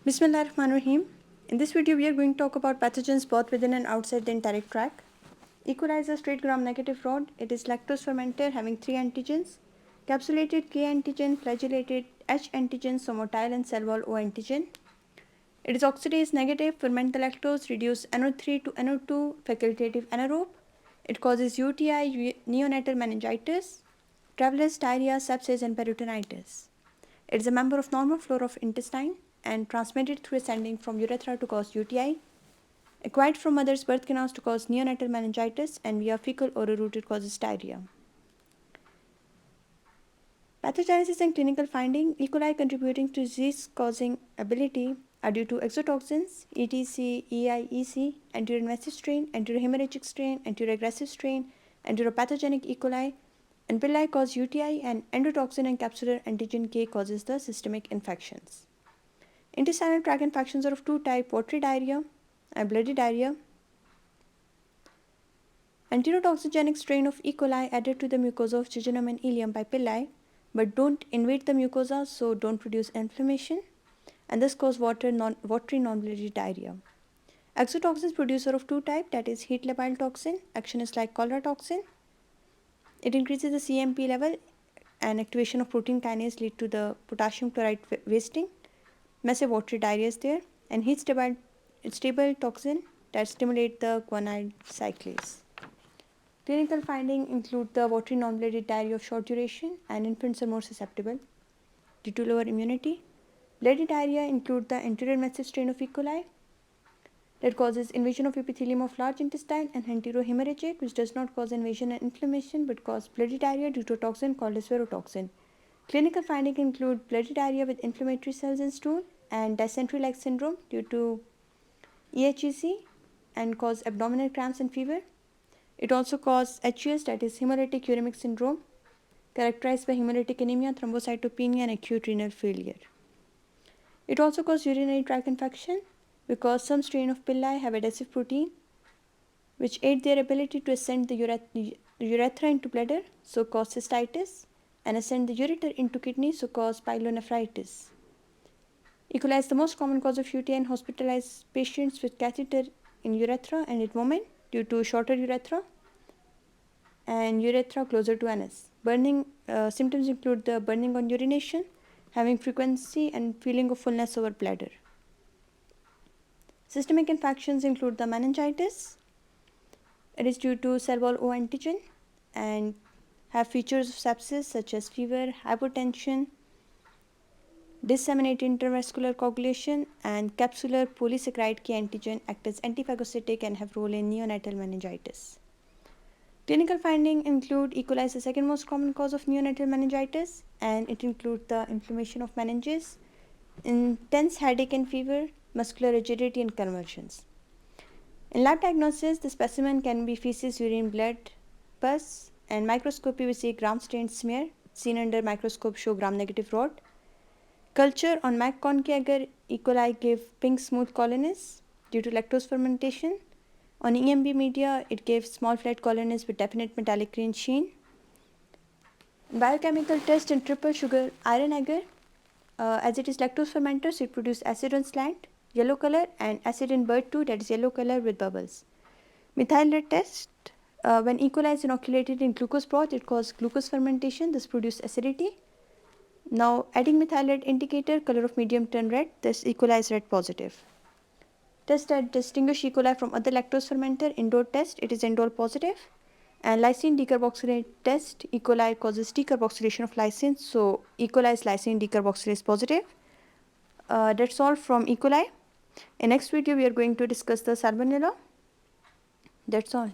Bismillahirrahmanirrahim. In this video, we are going to talk about pathogens both within and outside the enteric tract. E. coli is a straight gram-negative rod. It is lactose fermenter having three antigens: capsulated K antigen, flagellated H antigen, somotile and cell wall O antigen. It is oxidase negative, ferment the lactose, reduce NO3 to NO2, facultative anaerobe. It causes UTI, neonatal meningitis, travelers, diarrhea, sepsis, and peritonitis. It is a member of normal flora of intestine and transmitted through ascending from urethra to cause UTI, acquired from mother's birth canals to cause neonatal meningitis, and via fecal oral route it causes diarrhea. Pathogenesis and clinical finding: E. coli contributing to disease-causing ability are due to exotoxins, ETC, EIEC, enteroinvasive strain, enterohemorrhagic strain, enteroaggressive strain, enteropathogenic E. coli, and villi cause UTI, and endotoxin and capsular antigen K causes the systemic infections. Intestinal tract infections are of two types: watery diarrhea and bloody diarrhea. Enterotoxigenic strain of E. coli added to the mucosa of jejunum and ileum by pili, but don't invade the mucosa, so don't produce inflammation, and this cause watery non-bloody diarrhea. Exotoxins producer of two types, that is heat labile toxin. Action is like cholera toxin. It increases the CMP level, and activation of protein kinase lead to the potassium chloride wasting. Massive watery diarrhea is there, and heat stable toxin that stimulate the guanide cyclase. Clinical findings include the watery non-bloody diarrhea of short duration, and infants are more susceptible due to lower immunity. Bloody diarrhea include the enteroinvasive strain of E. coli that causes invasion of epithelium of large intestine, and enterohemorrhagic, which does not cause invasion and inflammation but cause bloody diarrhea due to a toxin called as verotoxin. Clinical findings include bloody diarrhea with inflammatory cells in stool and dysentery-like syndrome due to EHEC and cause abdominal cramps and fever. It also causes HUS, that is hemolytic uremic syndrome, characterized by hemolytic anemia, thrombocytopenia, and acute renal failure. It also causes urinary tract infection because some strain of pili have adhesive protein which aid their ability to ascend the urethra into bladder, so cause cystitis, and ascend the ureter into kidney, so cause pyelonephritis. E. coli is the most common cause of UTI in hospitalized patients with catheter in urethra and in women due to shorter urethra and urethra closer to anus. Burning symptoms include the burning on urination, having frequency and feeling of fullness over bladder. Systemic infections include the meningitis. It is due to cell wall O antigen and have features of sepsis such as fever, hypotension, disseminated intravascular coagulation, and capsular polysaccharide K antigen act as antiphagocytic and have role in neonatal meningitis. Clinical findings include E. coli is the second most common cause of neonatal meningitis, and it includes the inflammation of meninges, intense headache and fever, muscular rigidity, and convulsions. In lab diagnosis, the specimen can be feces, urine, blood, pus, and microscopy we see gram-stained smear seen under microscope show gram-negative rod. Culture on McConkie agar E. coli give pink smooth colonies due to lactose fermentation. On EMB media, it gives small flat colonies with definite metallic green sheen. Biochemical test in triple sugar iron agar, as it is lactose fermenter, so it produces acid on slant, yellow color, and acid in bird2, that is yellow color with bubbles. Methyl lead test, when E. coli is inoculated in glucose broth, it causes glucose fermentation, this produces acidity. Now adding methyl lead indicator, color of medium turn red, this E. coli is red positive. Test that distinguish E. coli from other lactose fermenter, indole test, it is indole positive. And lysine decarboxylate test, E. coli causes decarboxylation of lysine, so E. coli is lysine decarboxylase positive. That's all from E. coli. In next video, we are going to discuss the salmonella. That's all.